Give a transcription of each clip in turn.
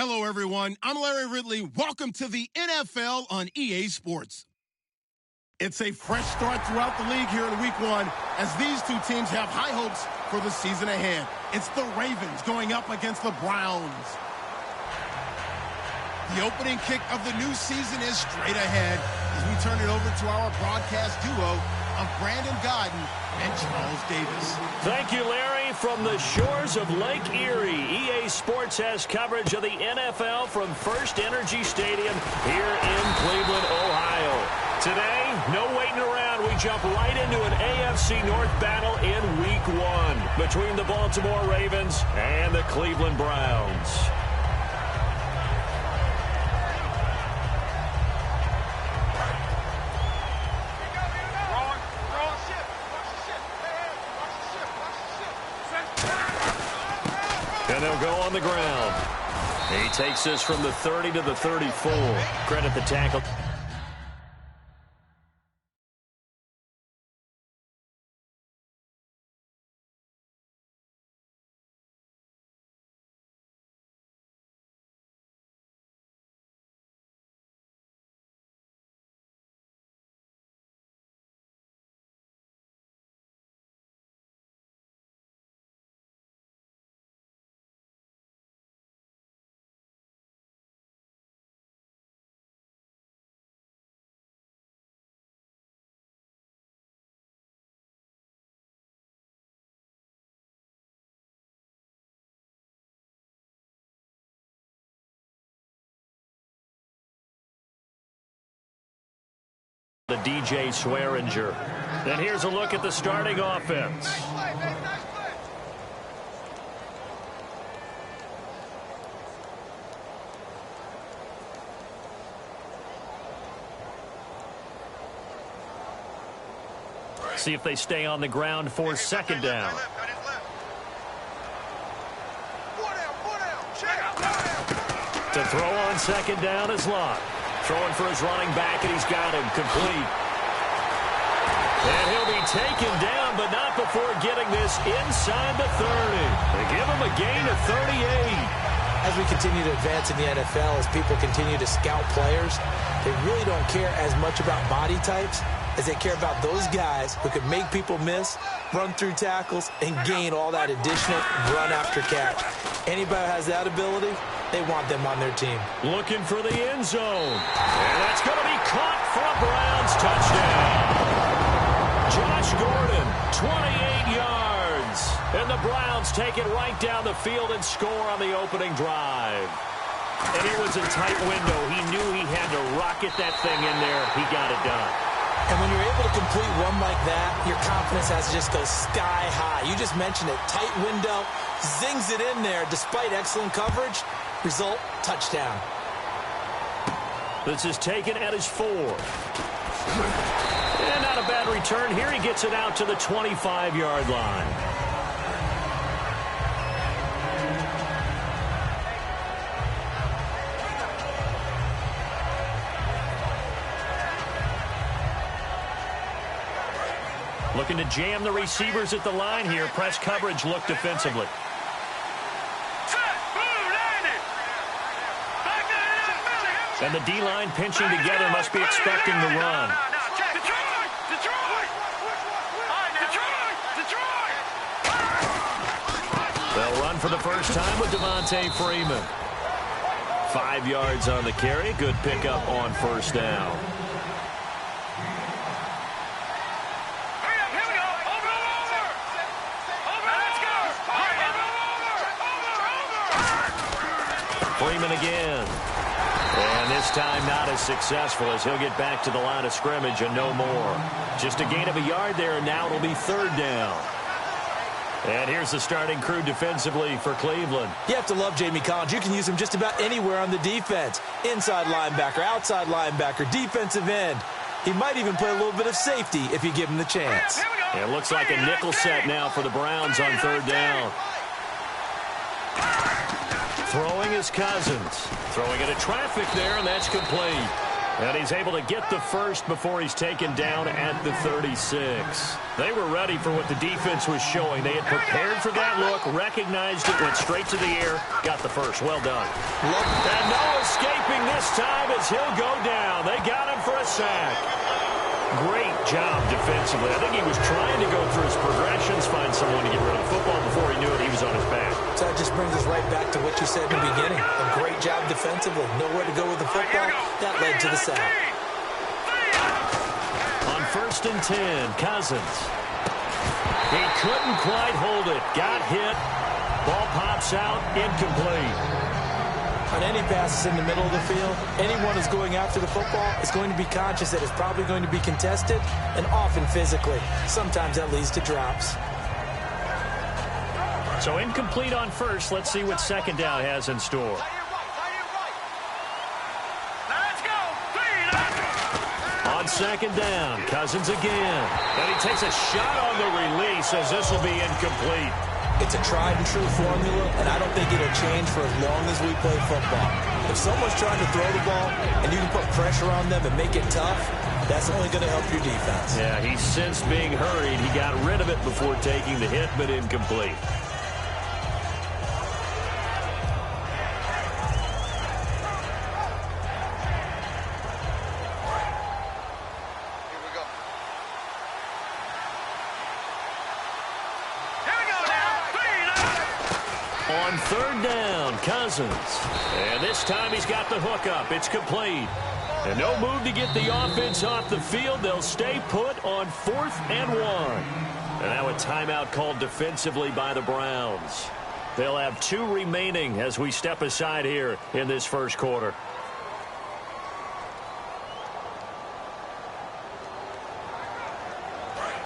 Hello, everyone. I'm Larry Ridley. Welcome to the NFL on EA Sports. It's a fresh start throughout the league here in Week 1 as these two teams have high hopes for the season ahead. It's the Ravens going up against the Browns. The opening kick of the new season is straight ahead as we turn it over to our broadcast duo of Brandon Godden and Charles Davis. Thank you, Larry. From the shores of Lake Erie, EA Sports has coverage of the NFL from First Energy Stadium here in Cleveland, Ohio. Today, no waiting around. We jump right into an AFC North battle in Week 1 between the Baltimore Ravens and the Cleveland Browns. And they'll go on the ground. He takes this from the 30 to the 34. Credit the tackle. The DJ Swearinger. And here's a look at the starting offense. See if they stay on the ground for second down. To throw on second down is Locke. Throwing for his running back, and he's got him complete. And he'll be taken down, but not before getting this inside the 30. They give him a gain of 38. As we continue to advance in the NFL, as people continue to scout players, they really don't care as much about body types as they care about those guys who can make people miss, run through tackles, and gain all that additional run after catch. Anybody who has that ability, they want them on their team. Looking for the end zone. And that's going to be caught for a Browns touchdown. Josh Gordon, 28 yards. And the Browns take it right down the field and score on the opening drive. And it was a tight window. He knew he had to rocket that thing in there. He got it done. And when you're able to complete one like that, your confidence has to just go sky high. You just mentioned it. Tight window, zings it in there despite excellent coverage. Result, touchdown. This is taken at his 4. And not a bad return here. He gets it out to the 25-yard line. Looking to jam the receivers at the line here. Press coverage look defensively. And the D-line pinching together must be expecting the run. They'll run for the first time with Devontae Freeman. 5 yards on the carry. Good pickup on first down. Freeman again. And this time not as successful as he'll get back to the line of scrimmage and no more. Just a gain of a yard there, and now it'll be third down. And here's the starting crew defensively for Cleveland. You have to love Jamie Collins. You can use him just about anywhere on the defense. Inside linebacker, outside linebacker, defensive end. He might even play a little bit of safety if you give him the chance. It looks like a nickel set now for the Browns on third down. Throwing is Cousins. Throwing into traffic there, and that's complete. And he's able to get the first before he's taken down at the 36. They were ready for what the defense was showing. They had prepared for that look, recognized it, went straight to the air, got the first. Well done. And no escaping this time as he'll go down. They got him for a sack. Great job defensively. I think he was trying to go through his progressions, find someone to get rid of the football. Before he knew it, he was on his back. So that just brings us right back to what you said in the beginning. A great job defensively. Nowhere to go with the football. That led to the sack. On 1st and 10, Cousins. He couldn't quite hold it. Got hit. Ball pops out. Incomplete. On any passes in the middle of the field, anyone who's going after the football is going to be conscious that it's probably going to be contested, and often physically. Sometimes that leads to drops. So incomplete on first. Let's see what second down has in store. On second down, Cousins again. And he takes a shot on the release as this will be incomplete. It's a tried-and-true formula, and I don't think it'll change for as long as we play football. If someone's trying to throw the ball and you can put pressure on them and make it tough, that's only going to help your defense. Yeah, he sensed being hurried. He got rid of it before taking the hit, but incomplete. On third down, Cousins. And this time he's got the hook up. It's complete. And no move to get the offense off the field. They'll stay put on 4th and 1. And now a timeout called defensively by the Browns. They'll have 2 remaining as we step aside here in this first quarter.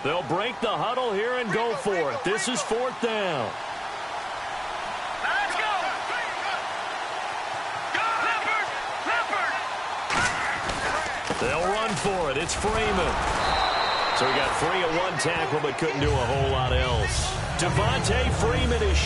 They'll break the huddle here and go for it. This is 4th down. They'll run for it. It's Freeman. So he got free of one tackle but couldn't do a whole lot else. Devontae Freeman is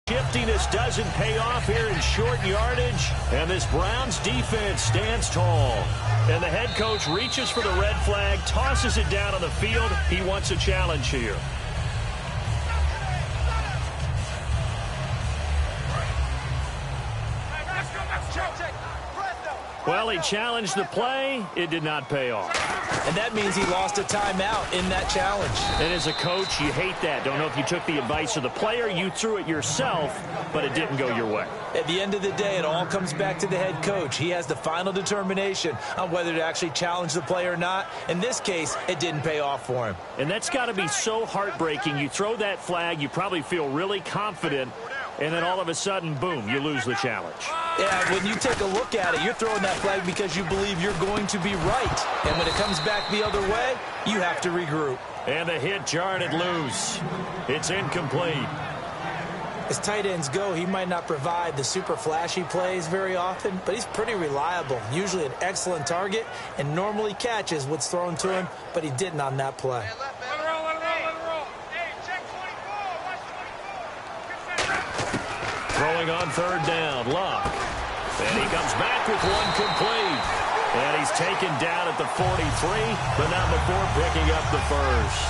shiftiness doesn't pay off here in short yardage. And this Browns defense stands tall. And the head coach reaches for the red flag, tosses it down on the field. He wants a challenge here. Well, he challenged the play. It did not pay off. And that means he lost a timeout in that challenge. And as a coach, you hate that. Don't know if you took the advice of the player. You threw it yourself, but it didn't go your way. At the end of the day, it all comes back to the head coach. He has the final determination on whether to actually challenge the play or not. In this case, it didn't pay off for him. And that's got to be so heartbreaking. You throw that flag, you probably feel really confident, and then all of a sudden, boom, you lose the challenge. Yeah, when you take a look at it, you're throwing that flag because you believe you're going to be right. And when it comes back the other way, you have to regroup. And the hit jarred it loose. It's incomplete. As tight ends go, he might not provide the super flashy plays very often, but he's pretty reliable, usually an excellent target, and normally catches what's thrown to him, but he didn't on that play. Throwing on third down, Luck. And he comes back with one complete. And he's taken down at the 43, but not before picking up the first.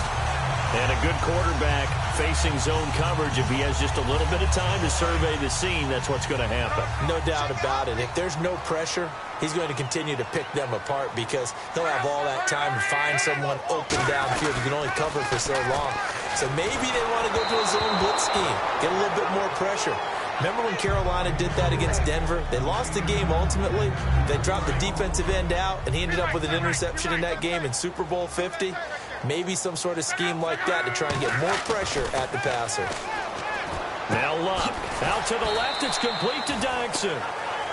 And a good quarterback facing zone coverage. If he has just a little bit of time to survey the scene, that's what's going to happen. No doubt about it. If there's no pressure, he's going to continue to pick them apart because they'll have all that time to find someone open downfield. You can only cover for so long. So maybe they want to go to a zone blitz scheme, get a little bit more pressure. Remember when Carolina did that against Denver? They lost the game ultimately. They dropped the defensive end out, and he ended up with an interception in that game in Super Bowl 50. Maybe some sort of scheme like that to try and get more pressure at the passer. Now Luck. Out to the left. It's complete to Dykson.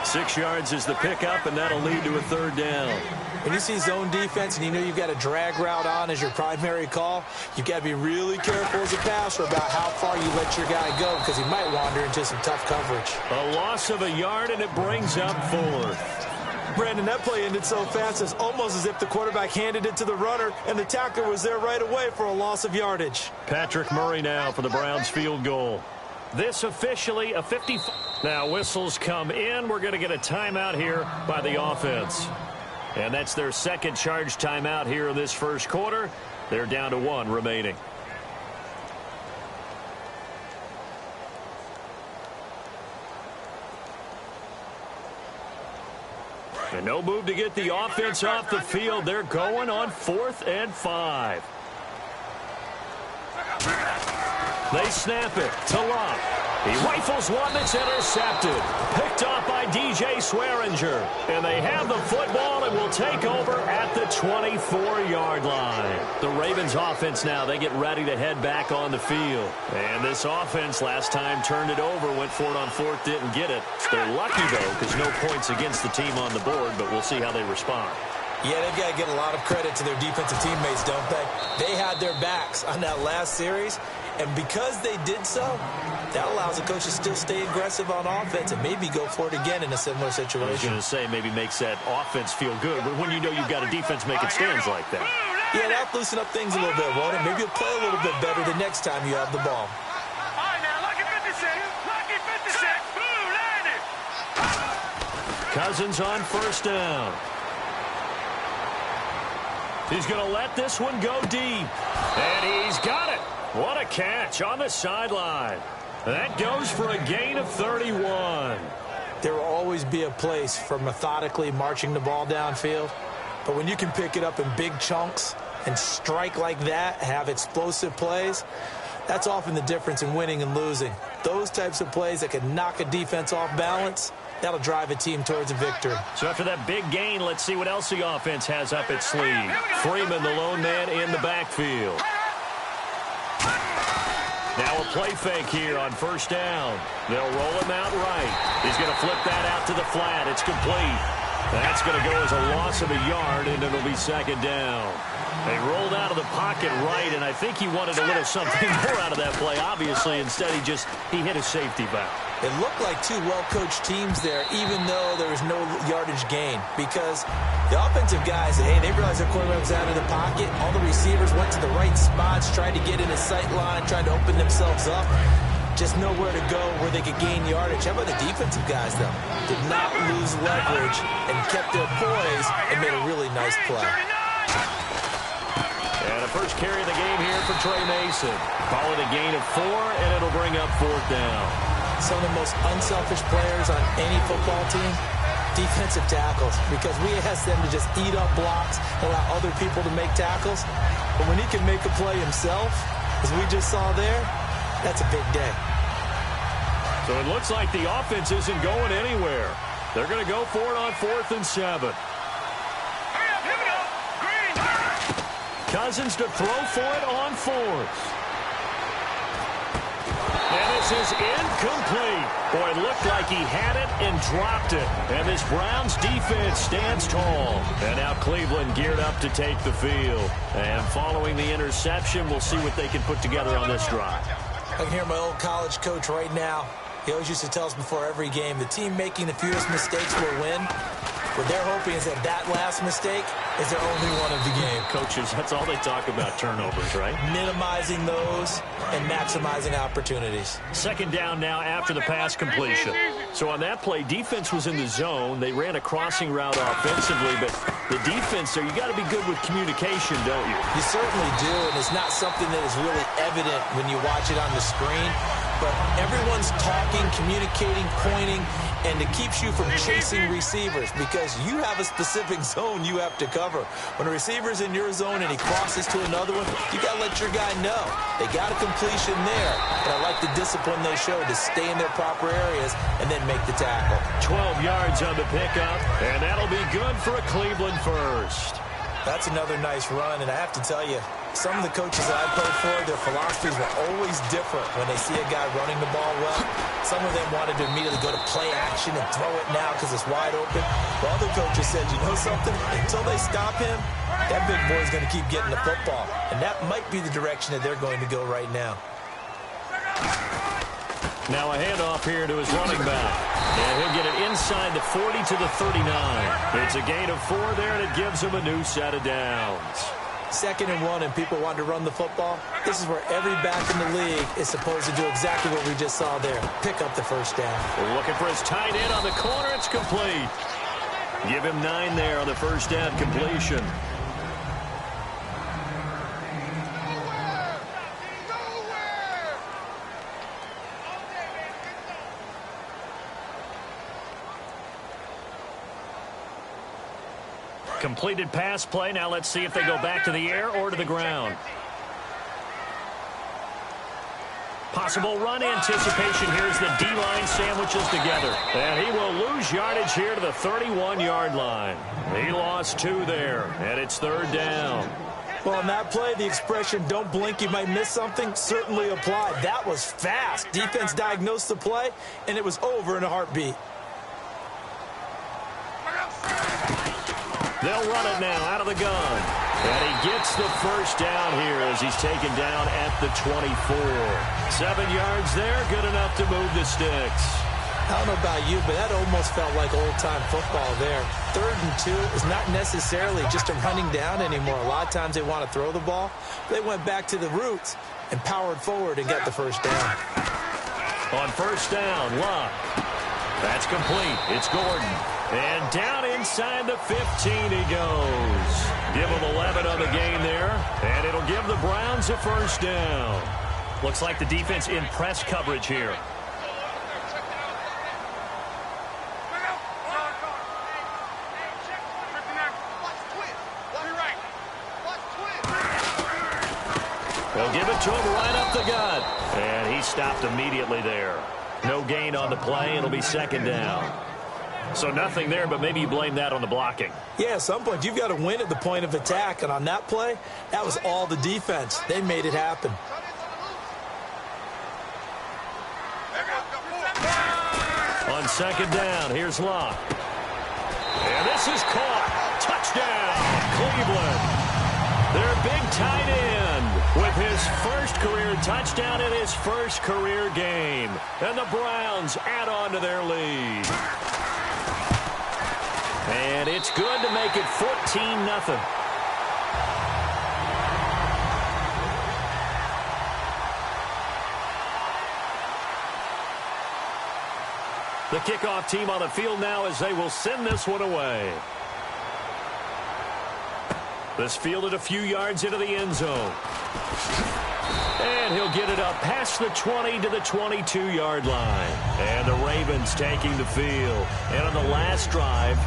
6 yards is the pickup, and that'll lead to a third down. When you see zone defense and you know you've got a drag route on as your primary call, you've got to be really careful as a passer about how far you let your guy go because he might wander into some tough coverage. A loss of a yard, and it brings up 4th. Brandon, that play ended so fast, it's almost as if the quarterback handed it to the runner, and the tackler was there right away for a loss of yardage. Patrick Murray now for the Browns field goal. This officially a 55. Now whistles come in. We're going to get a timeout here by the offense. And that's their second charge timeout here in this first quarter. They're down to 1 remaining. And no move to get the offense off the field. They're going on 4th and 5. They snap it to Love. He rifles one that's intercepted. Picked off by DJ Swearinger. And they have the football and will take over at the 24-yard line. The Ravens offense now, they get ready to head back on the field. And this offense last time turned it over, went for it on 4th, didn't get it. They're lucky, though, because no points against the team on the board, but we'll see how they respond. Yeah, they've got to get a lot of credit to their defensive teammates, don't they? They had their backs on that last series, and because they did so, that allows the coach to still stay aggressive on offense and maybe go for it again in a similar situation. I was going to say maybe makes that offense feel good, but when you know you've got a defense making stands like that. Yeah, that'll loosen up things a little bit, won't it? Maybe you'll play a little bit better the next time you have the ball. All right, now, lucky 56. Lucky 56. Boom, landed. Cousins on 1st down. He's going to let this one go deep. And he's got it. What a catch on the sideline. That goes for a gain of 31. There will always be a place for methodically marching the ball downfield. But when you can pick it up in big chunks and strike like that, have explosive plays, that's often the difference in winning and losing. Those types of plays that can knock a defense off balance, that'll drive a team towards a victory. So after that big gain, let's see what else the offense has up its sleeve. Freeman, the lone man in the backfield. Now a play fake here on 1st down. They'll roll him out right. He's going to flip that out to the flat. It's complete. That's going to go as a loss of a yard, and it'll be 2nd down. They rolled out of the pocket right, and I think he wanted a little something more out of that play. Obviously, instead he hit a safety back. It looked like two well-coached teams there, even though there was no yardage gain, because the offensive guys, hey, they realized their quarterback was out of the pocket. All the receivers went to the right spots, tried to get in his sight line, tried to open themselves up. Just nowhere to go where they could gain yardage. How about the defensive guys, though? Did not lose leverage and kept their poise and made a really nice play. And a first carry of the game here for Trey Mason. Call it a gain of 4, and it'll bring up 4th down. Some of the most unselfish players on any football team, defensive tackles, because we ask them to just eat up blocks, allow other people to make tackles. But when he can make a play himself, as we just saw there, that's a big day. So it looks like the offense isn't going anywhere. They're going to go for it on 4th and 7. Cousins to throw for it on 4th. And this is incomplete. Boy, it looked like he had it and dropped it. And this Browns defense stands tall. And now Cleveland geared up to take the field. And following the interception, we'll see what they can put together on this drive. I can hear my old college coach right now. He always used to tell us before every game, the team making the fewest mistakes will win. What they're hoping is that last mistake is their only one of the game. Coaches, that's all they talk about, turnovers, right? Minimizing those and maximizing opportunities. 2nd down now after the pass completion. So on that play, defense was in the zone. They ran a crossing route offensively, but the defense there, you got to be good with communication, don't you? You certainly do, and it's not something that is really evident when you watch it on the screen. But everyone's talking, communicating, pointing, and it keeps you from chasing receivers because you have a specific zone you have to cover. When a receiver's in your zone and he crosses to another one, you got to let your guy know. They got a completion there, but I like the discipline they show to stay in their proper areas and then make the tackle. 12 yards on the pickup, and that'll be good for a Cleveland first. That's another nice run, and I have to tell you, some of the coaches that I played for, their philosophies were always different when they see a guy running the ball well. Some of them wanted to immediately go to play action and throw it now because it's wide open. But other coaches said, you know something? Until they stop him, that big boy's going to keep getting the football. And that might be the direction that they're going to go right now. Now a handoff here to his running back. And he'll get it inside the 40 to the 39. It's a gain of 4 there, and it gives him a new set of downs. 2nd and 1, and people want to run the football. This is where every back in the league is supposed to do exactly what we just saw there. Pick up the first down. We're looking for his tight end on the corner. It's complete. Give him 9 there on the first down completion. Completed pass play. Now let's see if they go back to the air or to the ground. Possible run anticipation. Here's the D-line sandwiches together. And he will lose yardage here to the 31-yard line. He lost 2 there, and it's 3rd down. Well, on that play, the expression, don't blink, you might miss something, certainly applied. That was fast. Defense diagnosed the play, and it was over in a heartbeat. They'll run it now out of the gun. And he gets the first down here as he's taken down at the 24. 7 yards there, good enough to move the sticks. I don't know about you, but that almost felt like old-time football there. 3rd and 2 is not necessarily just a running down anymore. A lot of times they want to throw the ball. They went back to the roots and powered forward and got the first down. On first down, Luck. That's complete. It's Gordon. And down inside the 15 he goes. Give him 11 on the gain there, and it'll give the Browns a first down. Looks like the defense in press coverage here. They'll give it to him right up the gut. And he stopped immediately there. No gain on the play. It'll be 2nd down. So nothing there, but maybe you blame that on the blocking. Yeah, at some point, you've got to win at the point of attack. And on that play, that was all the defense. They made it happen. On 2nd down, here's Luck. And this is caught. Touchdown, Cleveland. Their big tight end with his first career touchdown in his first career game. And the Browns add on to their lead. And it's good to make it 14-0. The kickoff team on the field now as they will send this one away. This fielded a few yards into the end zone. And he'll get it up past the 20 to the 22-yard line. And the Ravens taking the field. And on the last drive,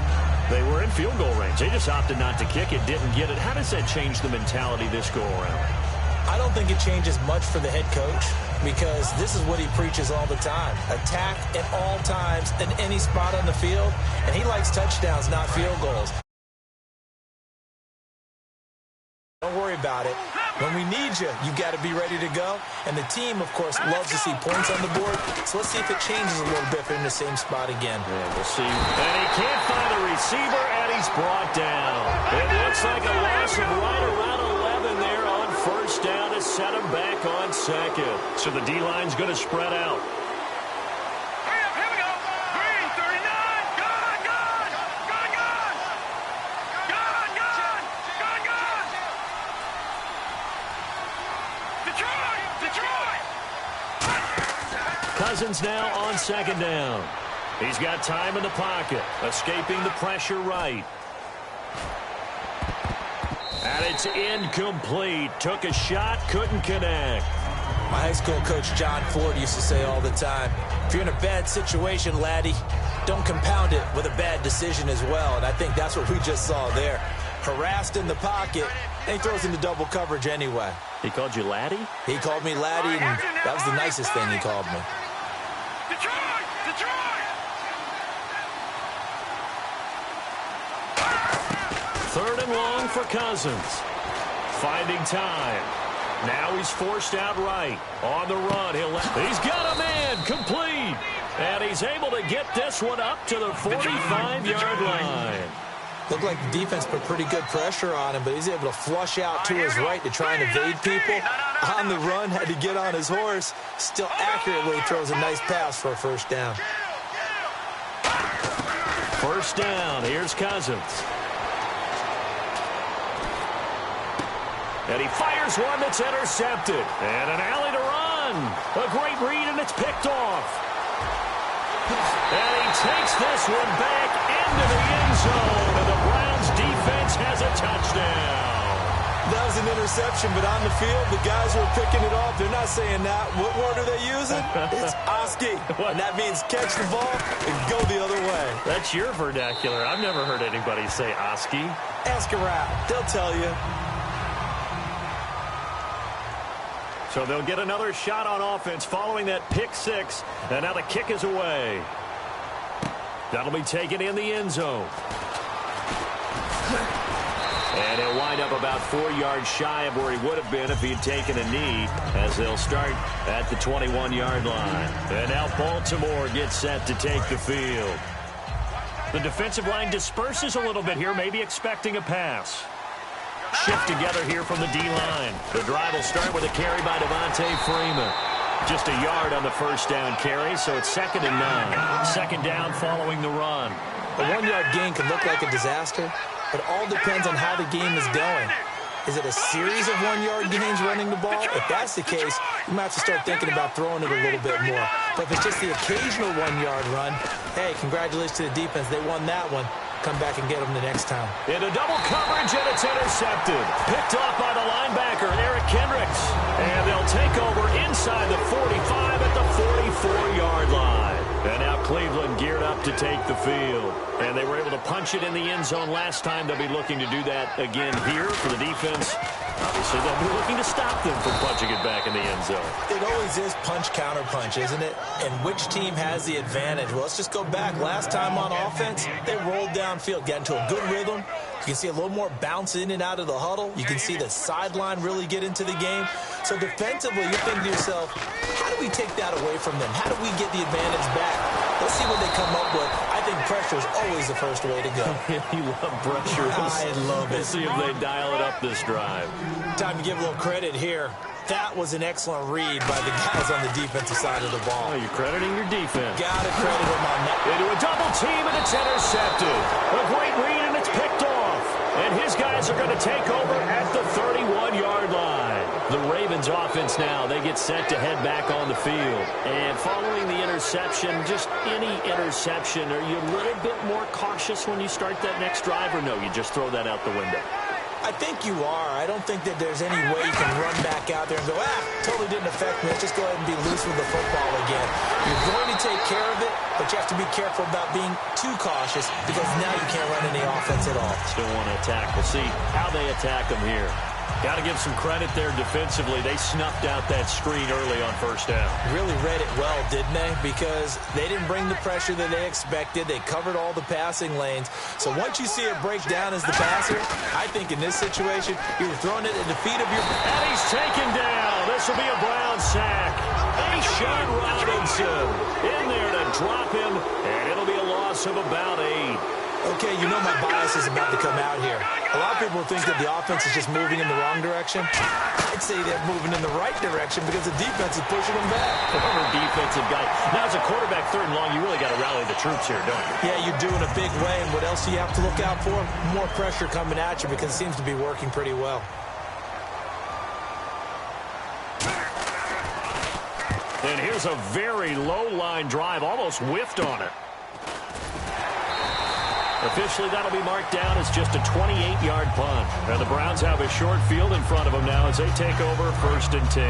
they were in field goal range. They just opted not to kick it, didn't get it. How does that change the mentality this go-around? I don't think it changes much for the head coach because this is what he preaches all the time. Attack at all times in any spot on the field. And he likes touchdowns, not field goals. Don't worry about it. When we need you, you've got to be ready to go. And the team, of course, loves to see points on the board. So let's see if it changes a little bit if they're in the same spot again. Yeah, we'll see. And he can't find a receiver, and he's brought down. It looks like a loss of right around 11 there on first down to set him back on 2nd. So the D-line's going to spread out. Cousins now on 2nd down. He's got time in the pocket, escaping the pressure right. And it's incomplete. Took a shot, couldn't connect. My high school coach, John Ford, used to say all the time, if you're in a bad situation, laddie, don't compound it with a bad decision as well. And I think that's what we just saw there. Harassed in the pocket, and he throws into double coverage anyway. He called you laddie? He called me laddie, and that was the nicest thing he called me. Detroit! Detroit! 3rd and long for Cousins. Finding time. Now he's forced out right. On the run, he's got a man, complete. And he's able to get this one up to the 45-yard line. Looked like the defense put pretty good pressure on him, but he's able to flush out to his right to try and evade people. On the run, had to get on his horse. Still accurately throws a nice pass for a first down. First down, here's Cousins. And he fires one that's intercepted. And an alley to run. A great read, and it's picked off. And he takes this one back into the end zone. And the Browns defense has a touchdown. That was an interception, but on the field, the guys who are picking it off, they're not saying that. What word are they using? It's Oski. And that means catch the ball and go the other way. That's your vernacular. I've never heard anybody say Oski. Ask around. They'll tell you. So they'll get another shot on offense following that pick six. And now the kick is away. That'll be taken in the end zone. And he'll wind up about 4 yards shy of where he would have been if he'd taken a knee, as they'll start at the 21-yard line. And now Baltimore gets set to take the field. The defensive line disperses a little bit here, maybe expecting a pass. Shift together here from the D-line. The drive will start with a carry by Devontae Freeman. Just a yard on the first down carry, so it's 2nd and 9. Second down following the run. A 1-yard gain can look like a disaster. It all depends on how the game is going. Is it a series of 1-yard gains running the ball? If that's the case, you might have to start thinking about throwing it a little bit more. But if it's just the occasional 1-yard run, hey, congratulations to the defense. They won that one. Come back and get them the next time. Into double coverage, and it's intercepted. Picked off by the linebacker, Eric Kendricks. And they'll take over inside the 45 at the 44-yard line. And now Cleveland geared up to take the field. And they were able to punch it in the end zone last time. They'll be looking to do that again here for the defense. Obviously, they'll be looking to stop them from punching it back in the end zone. It always is punch-counter-punch, isn't it? And which team has the advantage? Well, let's just go back. Last time on offense, they rolled downfield, got into a good rhythm. You can see a little more bounce in and out of the huddle. You can see the sideline really get into the game. So defensively, you're thinking to yourself, how do we take that away from them? How do we get the advantage back? Let's see what they come up with. I think pressure is always the first way to go. You love pressure. I love it. We'll see if they dial it up this drive. Time to give a little credit here. That was an excellent read by the guys on the defensive side of the ball. Oh, you're crediting your defense. Gotta credit them on that. Into a double team, and it's intercepted. A great read, and it's picked off. And his guys are going to take over at the 31-yard line. The Ravens offense now, they get set to head back on the field. And following the interception, just any interception, are you a little bit more cautious when you start that next drive, or no, you just throw that out the window? I think you are. I don't think that there's any way you can run back out there and go, totally didn't affect me. Let's just go ahead and be loose with the football again. You're going to take care of it, but you have to be careful about being too cautious because now you can't run any offense at all. Still want to attack. We'll see how they attack them here. Got to give some credit there defensively. They snuffed out that screen early on first down. Really read it well, didn't they? Because they didn't bring the pressure that they expected. They covered all the passing lanes. So once you see it break down as the passer, I think in this situation, you're throwing it at the feet of your... And he's taken down. This will be a Brown sack. Sean Robinson in there to drop him, and it'll be a loss of about 8. Okay, you know my bias is about to come out here. A lot of people think that the offense is just moving in the wrong direction. I'd say they're moving in the right direction because the defense is pushing them back. Former defensive guy. Now, as a quarterback, 3rd and long, you really got to rally the troops here, don't you? Yeah, you do in a big way. And what else do you have to look out for? More pressure coming at you because it seems to be working pretty well. And here's a very low-line drive, almost whiffed on it. Officially, that'll be marked down as just a 28-yard punt. And the Browns have a short field in front of them now as they take over 1st and 10.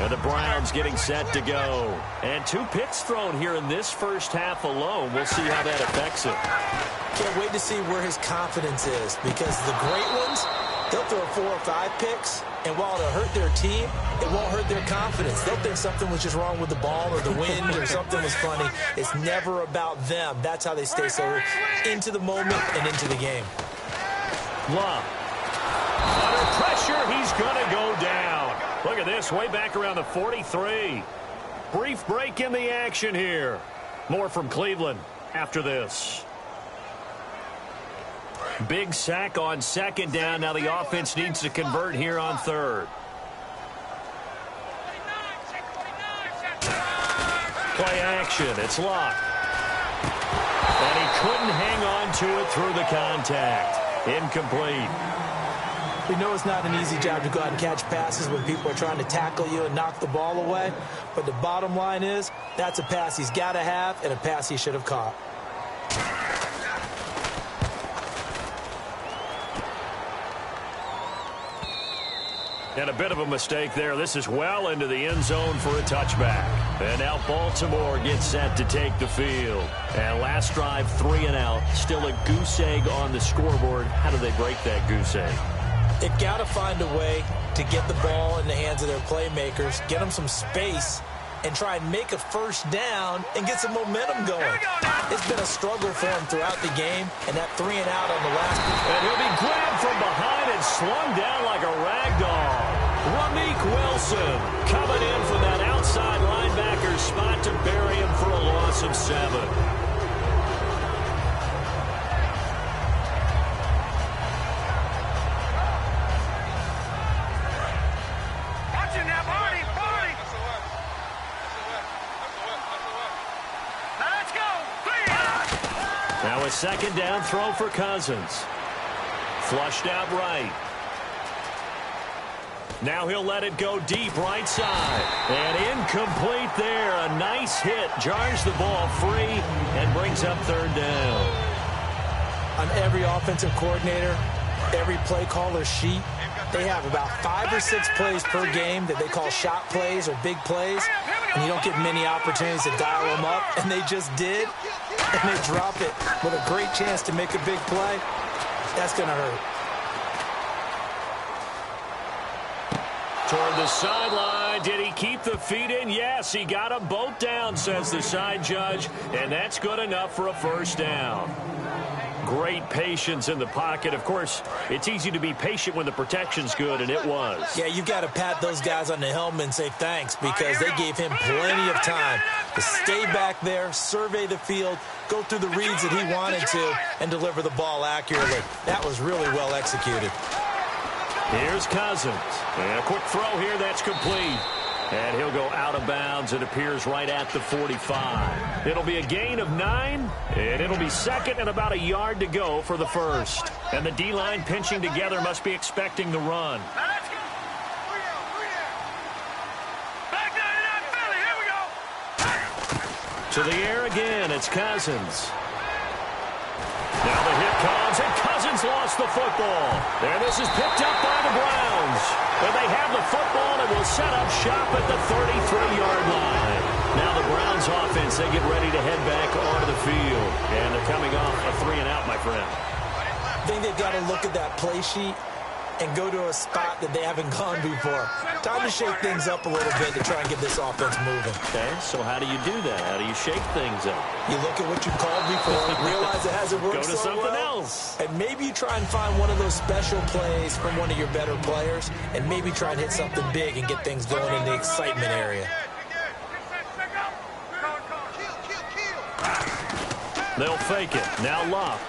And the Browns getting set to go. And 2 picks thrown here in this first half alone. We'll see how that affects him. Can't wait to see where his confidence is because the great ones, they'll throw 4 or 5 picks. And while it'll hurt their team, it won't hurt their confidence. They'll think something was just wrong with the ball or the wind or something was funny. It's never about them. That's how they stay so into the moment and into the game. Love. Under pressure, he's going to go down. Look at this, way back around the 43. Brief break in the action here. More from Cleveland after this. Big sack on second down. Now the offense needs to convert here on third. Play action. It's locked. And he couldn't hang on to it through the contact. Incomplete. We know it's not an easy job to go out and catch passes when people are trying to tackle you and knock the ball away. But the bottom line is, that's a pass he's got to have and a pass he should have caught. And a bit of a mistake there. This is well into the end zone for a touchback. And now Baltimore gets set to take the field. And last drive, 3 and out. Still a goose egg on the scoreboard. How do they break that goose egg? They've got to find a way to get the ball in the hands of their playmakers, get them some space, and try and make a first down and get some momentum going. It's been a struggle for him throughout the game, and that 3 and out on the last. And he'll be grabbed from behind and slung down like a rag doll. Ramik Wilson coming in from that outside linebacker spot to bury him for a loss of 7. Now a second down throw for Cousins. Flushed out right. Now he'll let it go deep right side. And incomplete there. A nice hit. Jars the ball free and brings up third down. On every offensive coordinator, every play caller sheet, they have about 5 or 6 plays per game that they call shot plays or big plays. And you don't get many opportunities to dial them up. And they just did. And they drop it with a great chance to make a big play. That's going to hurt. Toward the sideline. Did he keep the feet in? Yes, he got them both down, says the side judge. And that's good enough for a first down. Great patience in the pocket. Of course, it's easy to be patient when the protection's good, and it was. Yeah, you've got to pat those guys on the helmet and say thanks because they gave him plenty of time to stay back there, survey the field, go through the reads that he wanted to, and deliver the ball accurately. That was really well executed. Here's Cousins. And a quick throw here that's complete. And he'll go out of bounds. It appears right at the 45. It'll be a gain of 9, and it'll be second and about a yard to go for the first. And the D-line pinching together must be expecting the run. To the air again, it's Cousins. Now the hit comes, and Cousins lost the football. And this is picked up by the Browns. And they have the football and will set up shop at the 33-yard line. Now the Browns offense, they get ready to head back onto the field. And they're coming off a 3 and out, my friend. I think they've got to look at that play sheet and go to a spot that they haven't gone before. Time to shake things up a little bit to try and get this offense moving. Okay, so how do you do that? How do you shake things up? You look at what you called before, realize it hasn't worked Go to so something well, else. and maybe you try and find one of those special plays from one of your better players, and maybe try and hit something big and get things going in the excitement area. They'll fake it. Now Locke.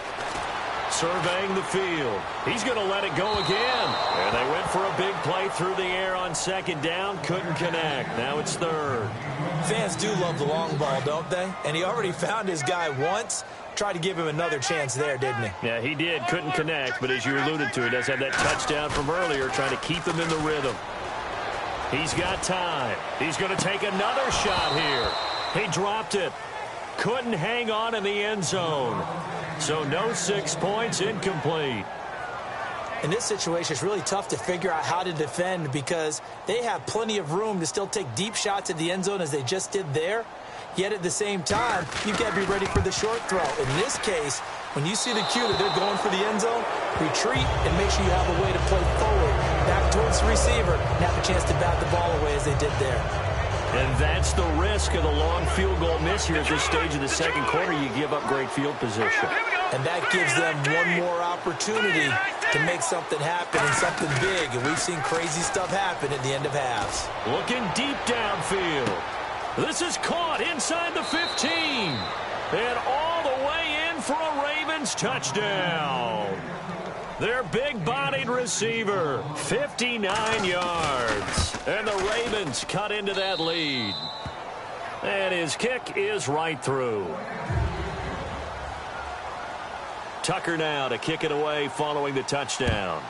Surveying the field. He's going to let it go again. And they went for a big play through the air on second down. Couldn't connect. Now it's third. Fans do love the long ball, don't they? And he already found his guy once. Tried to give him another chance there, didn't he? Yeah, he did. Couldn't connect. But as you alluded to, he does have that touchdown from earlier, trying to keep him in the rhythm. He's got time. He's going to take another shot here. He dropped it. Couldn't hang on in the end zone. So no 6 points, incomplete. In this situation, it's really tough to figure out how to defend because they have plenty of room to still take deep shots at the end zone as they just did there. Yet at the same time, you've got to be ready for the short throw. In this case, when you see the cue that they're going for the end zone, retreat and make sure you have a way to play forward, back towards the receiver, and have a chance to bat the ball away as they did there. And that's the risk of the long field goal miss here at this stage of the second quarter. You give up great field position. And that gives them one more opportunity to make something happen and something big. And we've seen crazy stuff happen at the end of halves. Looking deep downfield. This is caught inside the 15. And all the way in for a Ravens Ravens touchdown. Their big-bodied receiver, 59 yards. And the Ravens cut into that lead. And his kick is right through. Tucker now to kick it away following the touchdown.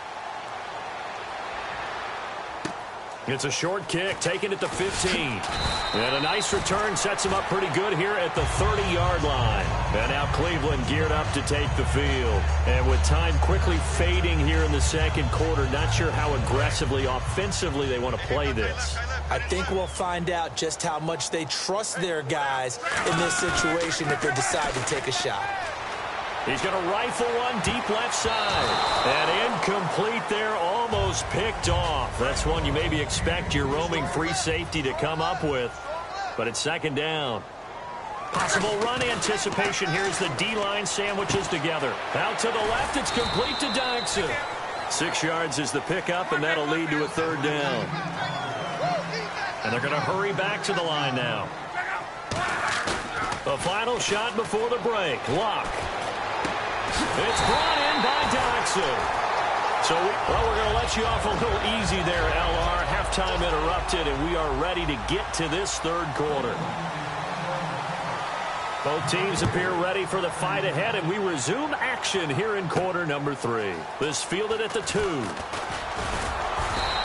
It's a short kick, taking it to 15. And a nice return sets him up pretty good here at the 30-yard line. And now Cleveland geared up to take the field. And with time quickly fading here in the second quarter, not sure how aggressively, offensively they want to play this. I think we'll find out just how much they trust their guys in this situation if they decide to take a shot. He's going to rifle one deep left side. And incomplete there, almost picked off. That's one you maybe expect your roaming free safety to come up with. But it's second down. Possible run anticipation here as the D-line sandwiches together. Out to the left, it's complete to Dodson. 6 yards is the pickup, and that'll lead to a third down. And they're going to hurry back to the line now. The final shot before the break. Luck. It's brought in by Dodson. So, we're going to let you off a little easy there, LR. Halftime interrupted, and we are ready to get to this third quarter. Both teams appear ready for the fight ahead, and we resume action here in quarter number 3. This fielded at the 2.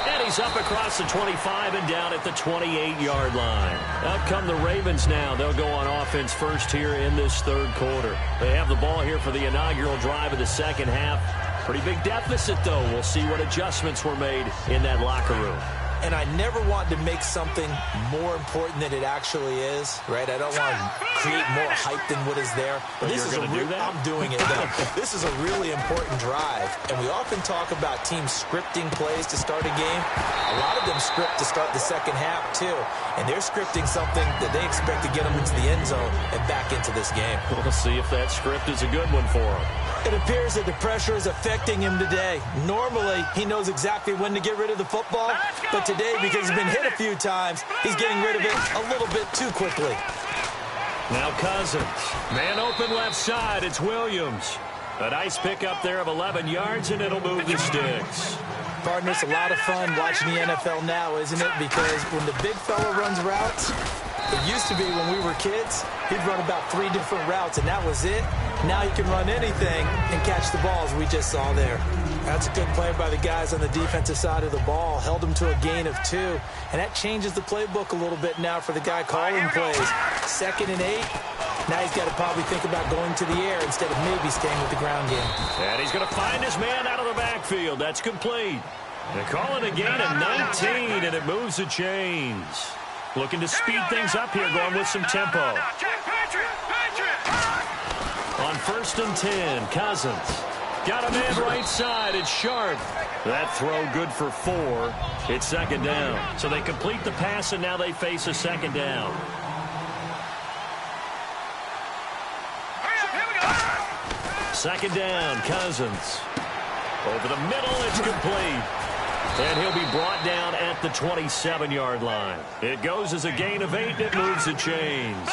And he's up across the 25 and down at the 28-yard line. Out come the Ravens now. They'll go on offense first here in this third quarter. They have the ball here for the inaugural drive of the second half. Pretty big deficit, though. We'll see what adjustments were made in that locker room. And I never want to make something more important than it actually is, right? I don't want to create more hype than what is there. But this is I'm doing it, though. This is a really important drive. And we often talk about teams scripting plays to start a game. A lot of them script to start the second half, too. And they're scripting something that they expect to get them into the end zone and back into this game. We'll see if that script is a good one for them. It appears that the pressure is affecting him today. Normally, he knows exactly when to get rid of the football, but today, because he's been hit a few times, he's getting rid of it a little bit too quickly. Now Cousins. Man open left side. It's Williams. A nice pickup there of 11 yards, and it'll move the sticks. Partner, it's a lot of fun watching the NFL now, isn't it? Because when the big fella runs routes, it used to be when we were kids, he'd run about 3 different routes, and that was it. Now he can run anything and catch the balls we just saw there. That's a good play by the guys on the defensive side of the ball. Held him to a gain of 2. And that changes the playbook a little bit now for the guy calling plays. 2nd and 8. Now he's got to probably think about going to the air instead of maybe staying with the ground game. And he's going to find his man out of the backfield. That's complete. They call it a gain of 19, and it moves the chains. Looking to speed things up here, going with some tempo. On 1st and 10, Cousins. Got a man right side. It's Sharp. That throw good for 4. It's second down. So they complete the pass, and now they face a second down. Second down, Cousins. Over the middle, it's complete. And he'll be brought down at the 27-yard line. It goes as a gain of 8. It moves the chains.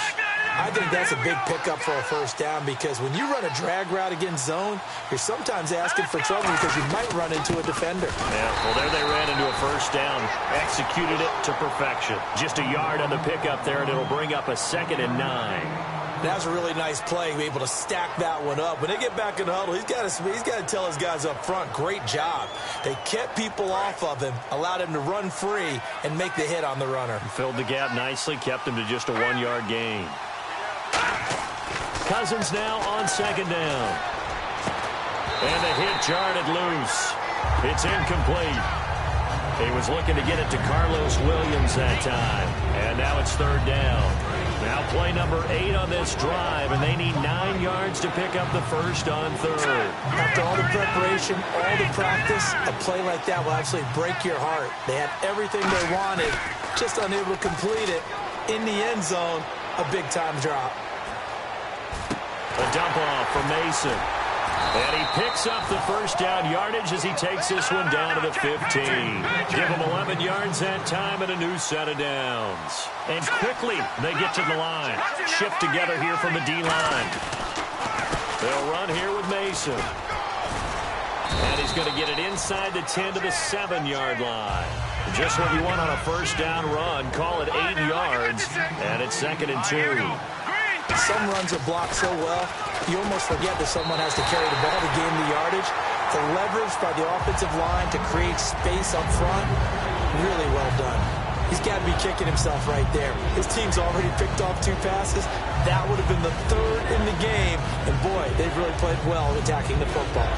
I think that's a big pickup for a first down because when you run a drag route against zone, you're sometimes asking for trouble because you might run into a defender. Yeah, well, there they ran into a first down. Executed it to perfection. Just a yard on the pickup there, and it'll bring up a 2nd and 9. That's a really nice play, be able to stack that one up. When they get back in the huddle, he's got to tell his guys up front, great job. They kept people off of him, allowed him to run free, and make the hit on the runner. Filled the gap nicely, kept him to just a 1-yard gain. Cousins now on second down. And the hit jarred loose. It's incomplete. He was looking to get it to Carlos Williams that time. And now it's third down. Now play number 8 on this drive, and they need 9 yards to pick up the first on third. After all the preparation, all the practice, a play like that will absolutely break your heart. They had everything they wanted, just unable to complete it. In the end zone, a big-time drop. A dump off from Mason. And he picks up the first down yardage as he takes this one down to the 15. Give him 11 yards that time and a new set of downs. And quickly they get to the line. Shift together here from the D-line. They'll run here with Mason. And he's going to get it inside the 10 to the 7-yard line. Just what you want on a first down run. Call it 8 yards. And it's 2nd and 2. Some runs are blocked so well, you almost forget that someone has to carry the ball to gain the yardage. The leverage by the offensive line to create space up front, really well done. He's got to be kicking himself right there. His team's already picked off 2 passes. That would have been the 3rd in the game. And boy, they've really played well attacking the football.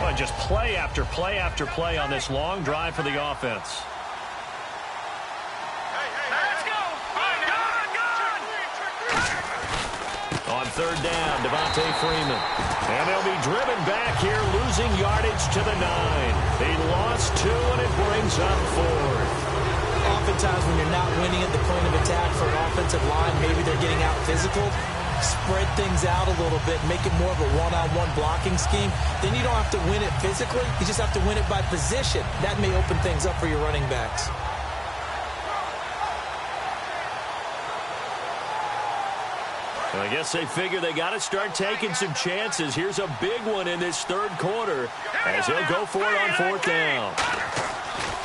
Well, just play after play after play on this long drive for the offense. On 3rd down, Devontae Freeman. And they'll be driven back here, losing yardage to the 9. They lost 2, and it brings up 4th. Oftentimes when you're not winning at the point of attack for an offensive line, maybe they're getting out physical, spread things out a little bit, make it more of a one-on-one blocking scheme. Then you don't have to win it physically. You just have to win it by position. That may open things up for your running backs. I guess they figure they got to start taking some chances. Here's a big one in this 3rd quarter as he'll go for it on 4th down.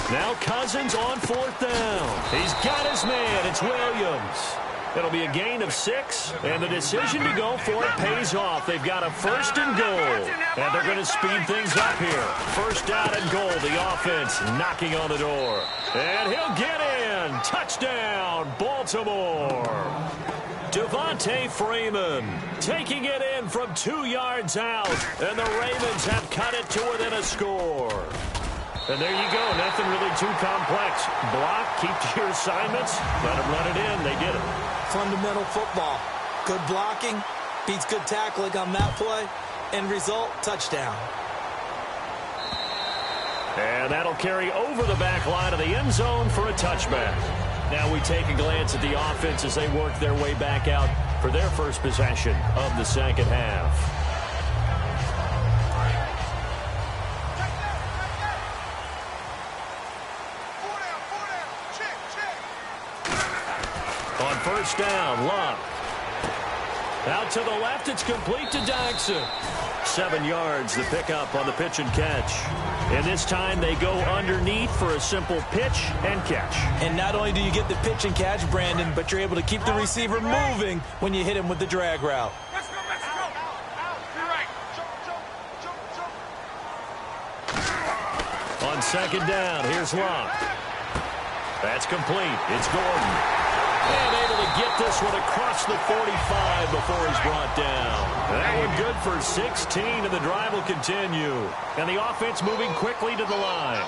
Now Cousins on 4th down. He's got his man. It's Williams. It'll be a gain of 6, and the decision to go for it pays off. They've got a 1st and goal, and they're going to speed things up here. 1st down and goal, the offense knocking on the door. And he'll get in. Touchdown, Baltimore. Devontae Freeman taking it in from 2 yards out, and the Ravens have cut it to within a score. And there you go. Nothing really too complex. Block, keep to your assignments, let them run it in. They did it. Fundamental football. Good blocking beats good tackling on that play. End result, touchdown. And that'll carry over the back line of the end zone for a touchback. Now we take a glance at the offense as they work their way back out for their first possession of the 2nd half. On 1st down, Luck. Out to the left, it's complete to Dodson. 7 yards, the pickup on the pitch and catch. And this time they go underneath for a simple pitch and catch. And not only do you get the pitch and catch, Brandon, but you're able to keep the receiver moving when you hit him with the drag route. On 2nd down, here's Luck. That's complete. It's Gordon. And able to get this one across the 45 before he's brought down. That one good for 16, and the drive will continue. And the offense moving quickly to the line.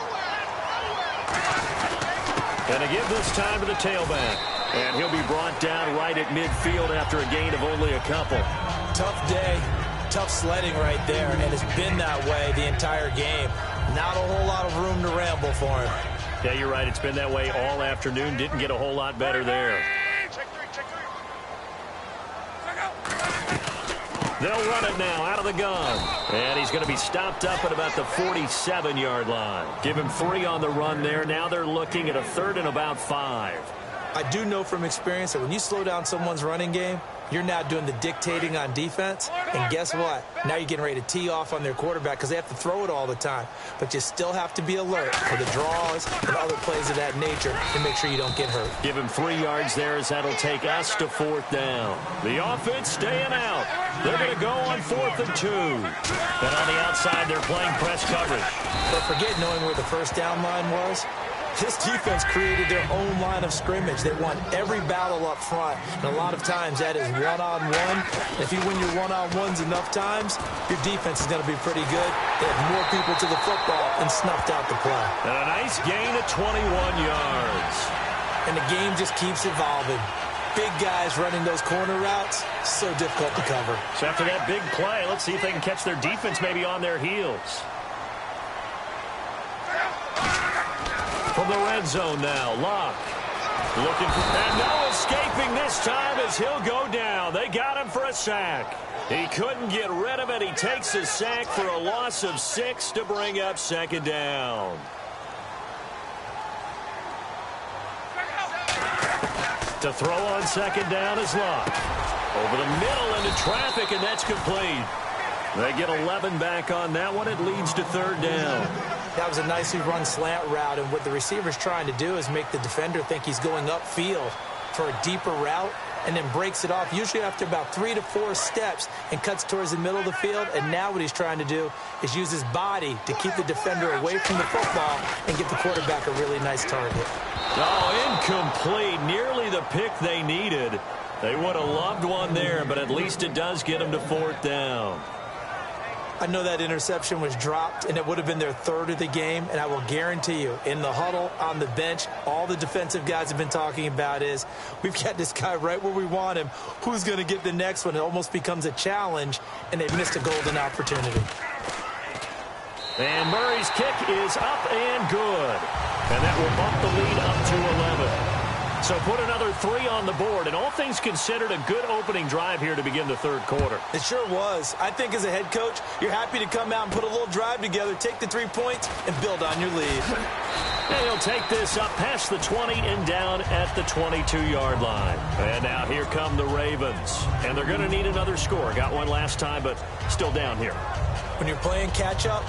And to give this time to the tailback. And he'll be brought down right at midfield after a gain of only a couple. Tough day, tough sledding right there, and it's been that way the entire game. Not a whole lot of room to ramble for him. Yeah, you're right. It's been that way all afternoon. Didn't get a whole lot better there. They'll run it now out of the gun. And he's going to be stopped up at about the 47-yard line. Give him 3 on the run there. Now they're looking at a 3rd and about 5. I do know from experience that when you slow down someone's running game, you're now doing the dictating on defense. And guess what? Now you're getting ready to tee off on their quarterback because they have to throw it all the time. But you still have to be alert for the draws and other plays of that nature to make sure you don't get hurt. Give him 3 yards there as that'll take us to 4th down. The offense staying out. They're going to go on 4th and 2. And on the outside, they're playing press coverage. But forget knowing where the 1st down line was. This defense created their own line of scrimmage. They won every battle up front, and a lot of times that is one-on-one. If you win your one-on-ones enough times, your defense is going to be pretty good. They have more people to the football and snuffed out the play. And a nice gain of 21 yards. And the game just keeps evolving. Big guys running those corner routes, so difficult to cover. So after that big play, let's see if they can catch their defense maybe on their heels. From the red zone now, Luck. Looking for, and no escaping this time as he'll go down. They got him for a sack. He couldn't get rid of it. He takes a sack for a loss of 6 to bring up 2nd down. To throw on second down is Love. Over the middle into traffic, and that's complete. They get 11 back on that one. It leads to third down. That was a nicely run slant route, and what the receiver's trying to do is make the defender think he's going upfield for a deeper route, and then breaks it off, usually after about 3 to 4 steps, and cuts towards the middle of the field. And now what he's trying to do is use his body to keep the defender away from the football and get the quarterback a really nice target. Oh, incomplete. Nearly the pick they needed. They would have loved one there, but at least it does get them to fourth down. I know that interception was dropped, and it would have been their third of the game, and I will guarantee you, in the huddle, on the bench, all the defensive guys have been talking about is, we've got this guy right where we want him. Who's going to get the next one? It almost becomes a challenge, and they've missed a golden opportunity. And Murray's kick is up and good. And that will bump the lead up to 11. So put another 3 on the board, and all things considered, a good opening drive here to begin the third quarter. It sure was. I think as a head coach, you're happy to come out and put a little drive together, take the 3 points, and build on your lead. And he'll take this up past the 20 and down at the 22-yard line. And now here come the Ravens. And they're going to need another score. Got one last time, but still down here. When you're playing catch-up,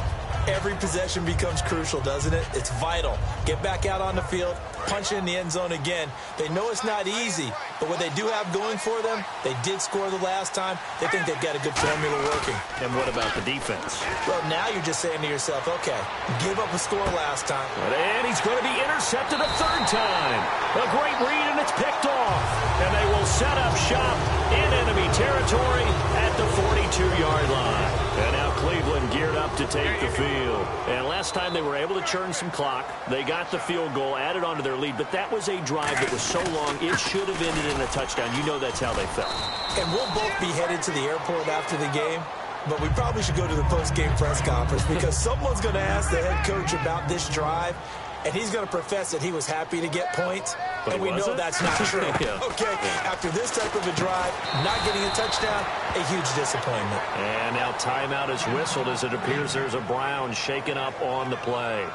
every possession becomes crucial, doesn't it? It's vital. Get back out on the field, punch it in the end zone again. They know it's not easy, but what they do have going for them, they did score the last time. They think they've got a good formula working. And what about the defense? Well, now you're just saying to yourself, okay, give up a score last time. And he's going to be intercepted a third time. A great read, and it's picked off. And they will set up shop in enemy territory at the 42-yard line. And now Cleveland geared up to take the field. And last time they were able to churn some clock. They got the field goal, added on to their lead. But that was a drive that was so long, it should have ended in a touchdown. You know that's how they felt. And we'll both be headed to the airport after the game. But we probably should go to the post-game press conference because someone's going to ask the head coach about this drive. And he's going to profess that he was happy to get points. But and we know that's not true. Yeah. Okay, after this type of a drive, not getting a touchdown, a huge disappointment. And now timeout is whistled as it appears there's a Brown shaken up on the play.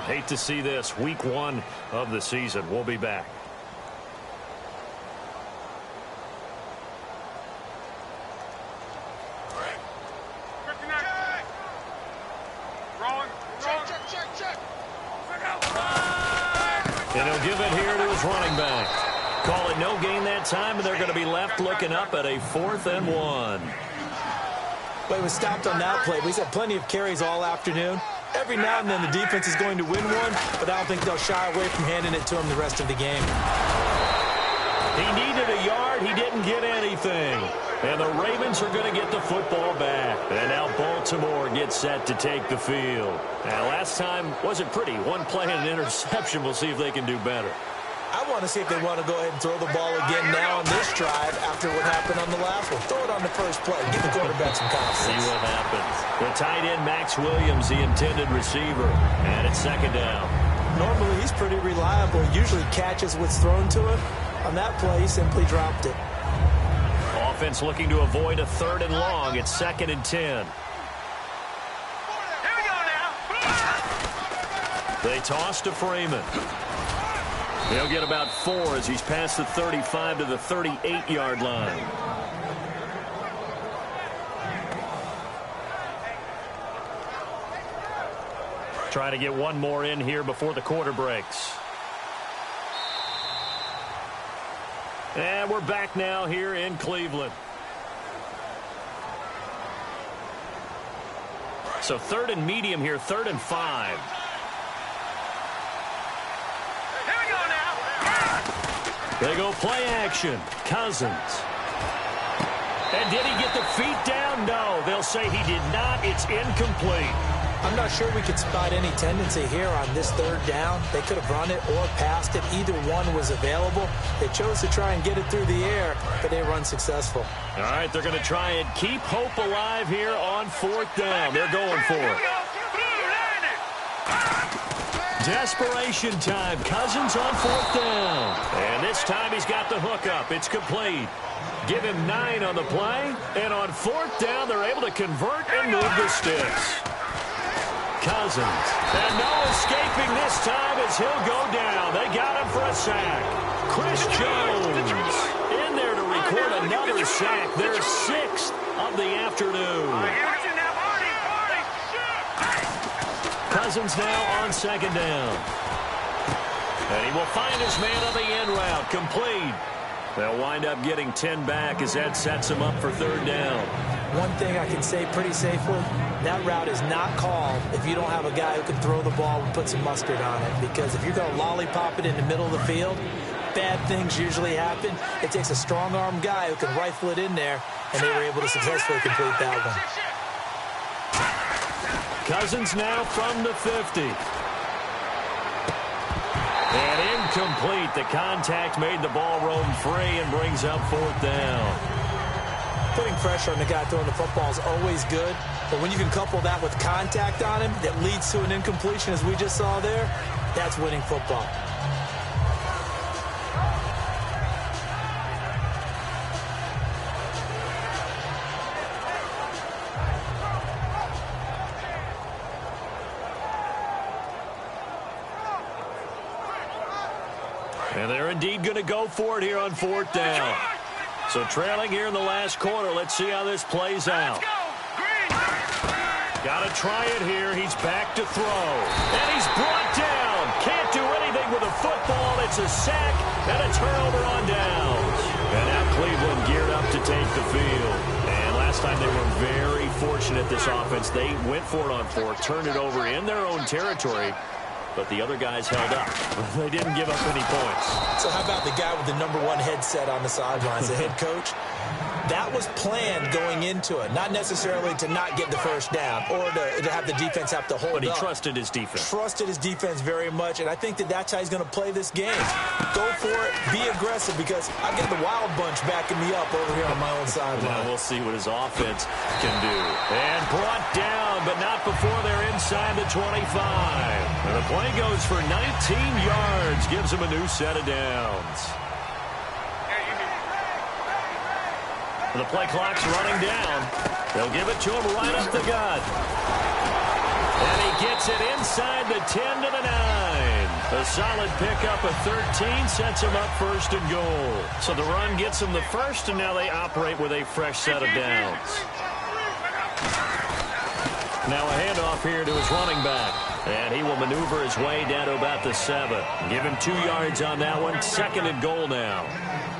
Hate to see this. Week 1 of the season. We'll be back. And he'll give it here to his running back. Call it no gain that time, and they're going to be left looking up at a 4th and 1. But he was stopped on that play. He's had plenty of carries all afternoon. Every now and then the defense is going to win one, but I don't think they'll shy away from handing it to him the rest of the game. He needed a yard. He didn't get anything. And the Ravens are going to get the football back. And now Baltimore gets set to take the field. Now, last time wasn't pretty. One play and an interception. We'll see if they can do better. I want to see if they want to go ahead and throw the ball again now on this drive after what happened on the last one. Throw it on the first play. Give the quarterback some confidence. See what happens. The tight end, Max Williams, the intended receiver. And it's second down. Normally, he's pretty reliable. Usually catches what's thrown to him. On that play, he simply dropped it. Offense looking to avoid a 3rd and long. It's 2nd and 10. Here we go now. They toss to Freeman. He'll get about 4 as he's past the 35 to the 38-yard line. Trying to get one more in here before the quarter breaks. And we're back now here in Cleveland. So 3rd and medium here, 3rd and 5. Here we go now. They go play action. Cousins. And did he get the feet down? No. They'll say he did not. It's incomplete. I'm not sure we could spot any tendency here on this 3rd down. They could have run it or passed it. Either one was available. They chose to try and get it through the air, but they were unsuccessful. All right, they're going to try and keep hope alive here on 4th down. They're going for it. Desperation time. Cousins on 4th down. And this time he's got the hook up. It's complete. Give him 9 on the play. And on 4th down, they're able to convert and move the sticks. Cousins. And no escaping this time as he'll go down. They got him for a sack. Chris Jones in there to record another sack. Their 6th of the afternoon. Cousins now on 2nd down. And he will find his man on the end route. Complete. They'll wind up getting 10 back as that sets him up for 3rd down. One thing I can say pretty safely, that route is not called if you don't have a guy who can throw the ball and put some mustard on it. Because if you're going to lollipop it in the middle of the field, bad things usually happen. It takes a strong-arm guy who can rifle it in there, and they were able to successfully complete that one. Cousins now from the 50. And incomplete. The contact made the ball roam free and brings up 4th down. Putting pressure on the guy throwing the football is always good, but when you can couple that with contact on him that leads to an incompletion, as we just saw there, that's winning football. And they're indeed going to go for it here on 4th down. So trailing here in the last quarter. Let's see how this plays out. Got to try it here. He's back to throw. And he's brought down. Can't do anything with a football. It's a sack and a turnover on downs. And now Cleveland geared up to take the field. And last time they were very fortunate, this offense. They went for it on 4th, turned it over in their own territory. But the other guys held up. They didn't give up any points. So how about the guy with the #1 headset on the sidelines, the head coach? That was planned going into it, not necessarily to not get the first down or to have the defense have to hold up. But he trusted his defense. Trusted his defense very much, and I think that that's how he's going to play this game. Go for it, be aggressive, because I've got the wild bunch backing me up over here on my own sideline. Now we'll see what his offense can do. And brought down, but not before they're inside the 25. And the play goes for 19 yards, gives him a new set of downs. The play clock's running down. They'll give it to him right up the gut. And he gets it inside the 10 to the 9. A solid pickup of 13 sets him up 1st and goal. So the run gets him the first, and now they operate with a fresh set of downs. Now a handoff here to his running back. And he will maneuver his way down to about the 7. Give him 2 yards on that one. 2nd and goal now.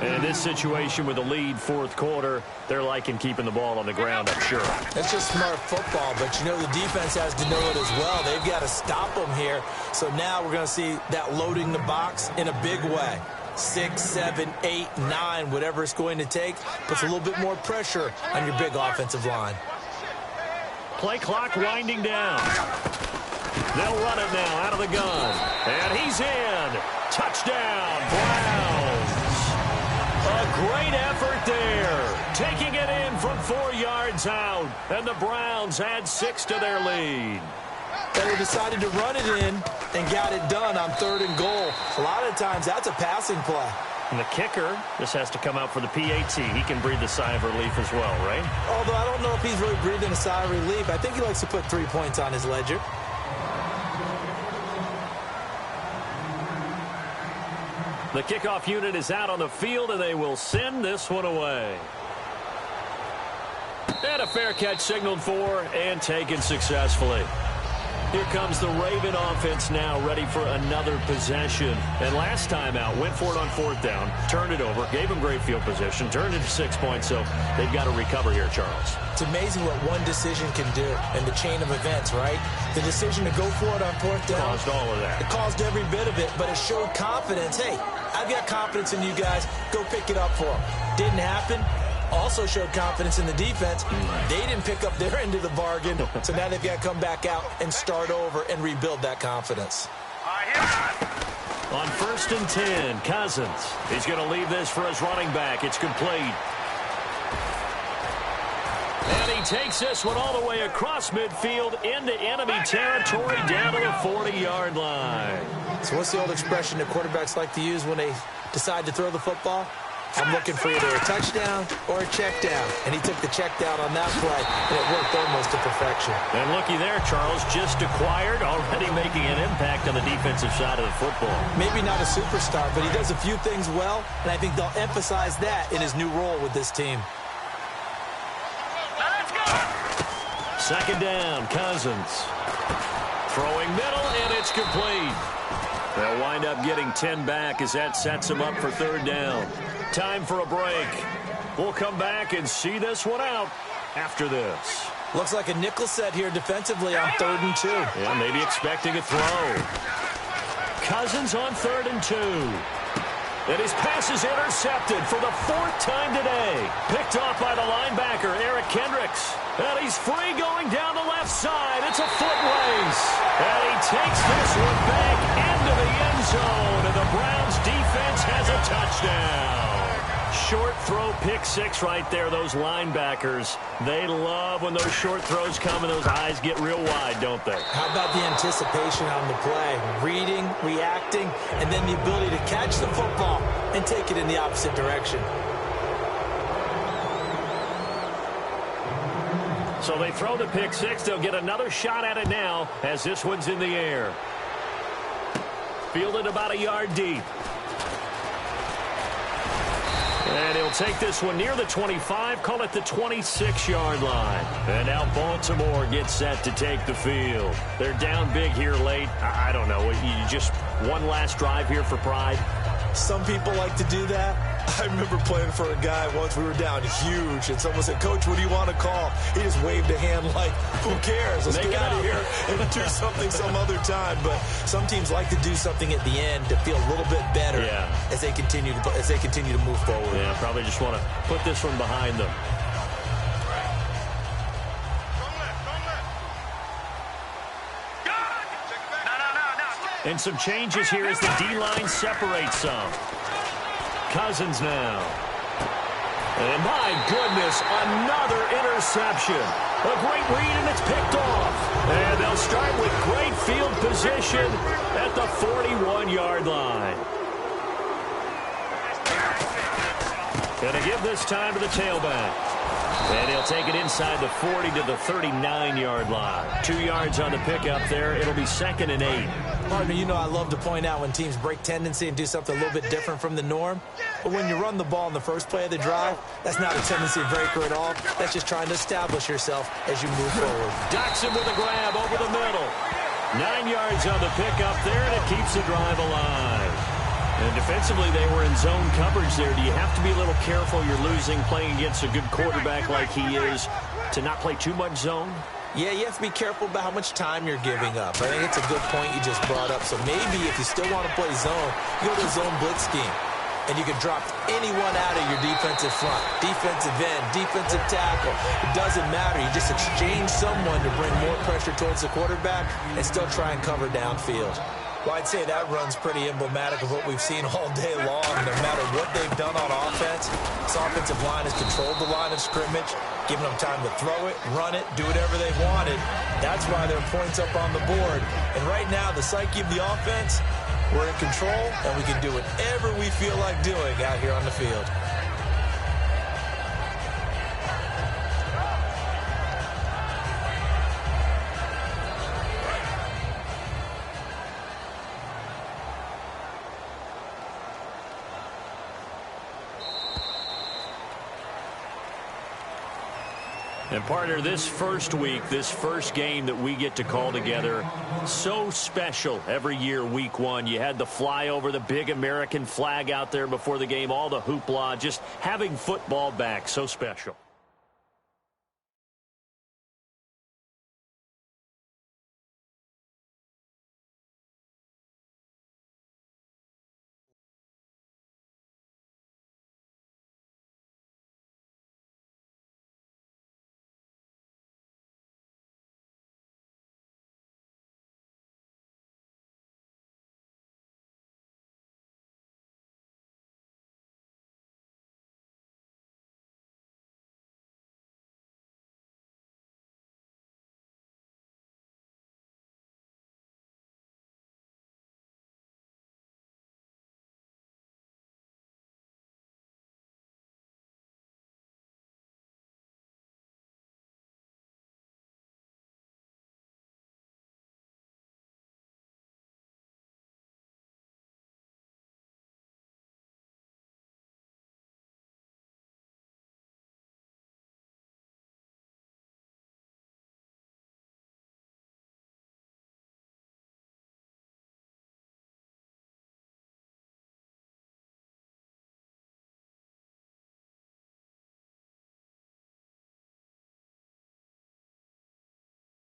And in this situation with a lead 4th quarter, they're liking keeping the ball on the ground, I'm sure. That's just smart football, but you know the defense has to know it as well. They've got to stop them here. So now we're going to see that loading the box in a big way. 6, 7, 8, 9, whatever it's going to take, puts a little bit more pressure on your big offensive line. Play clock winding down. They'll run it now out of the gun. And he's in. Touchdown, Browns. A great effort there. Taking it in from 4 yards out. And the Browns add 6 to their lead. They decided to run it in and got it done on 3rd and goal. A lot of times that's a passing play. And the kicker just has to come out for the PAT. He can breathe a sigh of relief as well, right? Although I don't know if he's really breathing a sigh of relief. I think he likes to put 3 points on his ledger. The kickoff unit is out on the field, and they will send this one away. And a fair catch signaled for and taken successfully. Here comes the Raven offense now, ready for another possession. And last time out, went for it on 4th down, turned it over, gave them great field position, turned it to 6 points, so they've got to recover here, Charles. It's amazing what one decision can do in the chain of events, right? The decision to go for it on 4th down. Caused all of that. It caused every bit of it, but it showed confidence. Hey, I've got confidence in you guys. Go pick it up for them. Didn't happen. Also showed confidence in the defense. They didn't pick up their end of the bargain, so now they've got to come back out and start over and rebuild that confidence. On 1st and 10, Cousins. He's going to leave this for his running back. It's complete. And he takes this one all the way across midfield into enemy territory down to the 40-yard line. So what's the old expression that quarterbacks like to use when they decide to throw the football? I'm looking for either a touchdown or a check down. And he took the check down on that play, and it worked almost to perfection. And looky there, Charles, just acquired, already making an impact on the defensive side of the football. Maybe not a superstar, but he does a few things well, and I think they'll emphasize that in his new role with this team. Now let's go. Second down, Cousins. Throwing middle, and it's complete. They'll wind up getting 10 back as that sets them up for third down. Time for a break. We'll come back and see this one out after this. Looks like a nickel set here defensively on 3rd and 2. Yeah, maybe expecting a throw. Cousins on 3rd and 2. And his pass is intercepted for the 4th time today. Picked off by the linebacker, Eric Kendricks. And he's free going down the left side. It's a foot race. And he takes this one back into the end zone. And the Browns defense has a touchdown. Short throw, pick six right there. Those linebackers, they love when those short throws come and those eyes get real wide, don't they? How about the anticipation on the play? Reading, reacting, and then the ability to catch the football and take it in the opposite direction. So they throw the pick six. They'll get another shot at it now as this one's in the air. Fielded about a yard deep. And he'll take this one near the 25, call it the 26-yard line. And now Baltimore gets set to take the field. They're down big here late. I don't know. You just one last drive here for pride? Some people like to do that. I remember playing for a guy once. We were down huge, and someone said, "Coach, what do you want to call?" He just waved a hand like, "Who cares? Let's get out of here and do something some other time." But some teams like to do something at the end to feel a little bit better as they continue to move forward. Yeah, probably just want to put this one behind them. And some changes here as the D-line separates some. Cousins now. And my goodness, another interception. A great read, and it's picked off. And they'll start with great field position at the 41-yard line. Gonna give this time to the tailback. And he'll take it inside the 40 to the 39-yard line. 2 yards on the pickup there. It'll be 2nd and 8. Partner, you know I love to point out when teams break tendency and do something a little bit different from the norm. But when you run the ball in the first play of the drive, that's not a tendency breaker at all. That's just trying to establish yourself as you move forward. Doxson with a grab over the middle. 9 yards on the pickup there, and it keeps the drive alive. And defensively, they were in zone coverage there. Do you have to be a little careful? You're losing, playing against a good quarterback like he is, to not play too much zone? Yeah, you have to be careful about how much time you're giving up. I think it's a good point you just brought up. So maybe if you still want to play zone, you go to a zone blitz scheme. And you can drop anyone out of your defensive front, defensive end, defensive tackle. It doesn't matter. You just exchange someone to bring more pressure towards the quarterback and still try and cover downfield. Well, I'd say that run's pretty emblematic of what we've seen all day long. No matter what they've done on offense, this offensive line has controlled the line of scrimmage, giving them time to throw it, run it, do whatever they wanted. That's why there are points up on the board. And right now, the psyche of the offense, we're in control, and we can do whatever we feel like doing out here on the field. And partner, this first week, this first game that we get to call together, so special every year, week one. You had the flyover, the big American flag out there before the game, all the hoopla, just having football back, so special.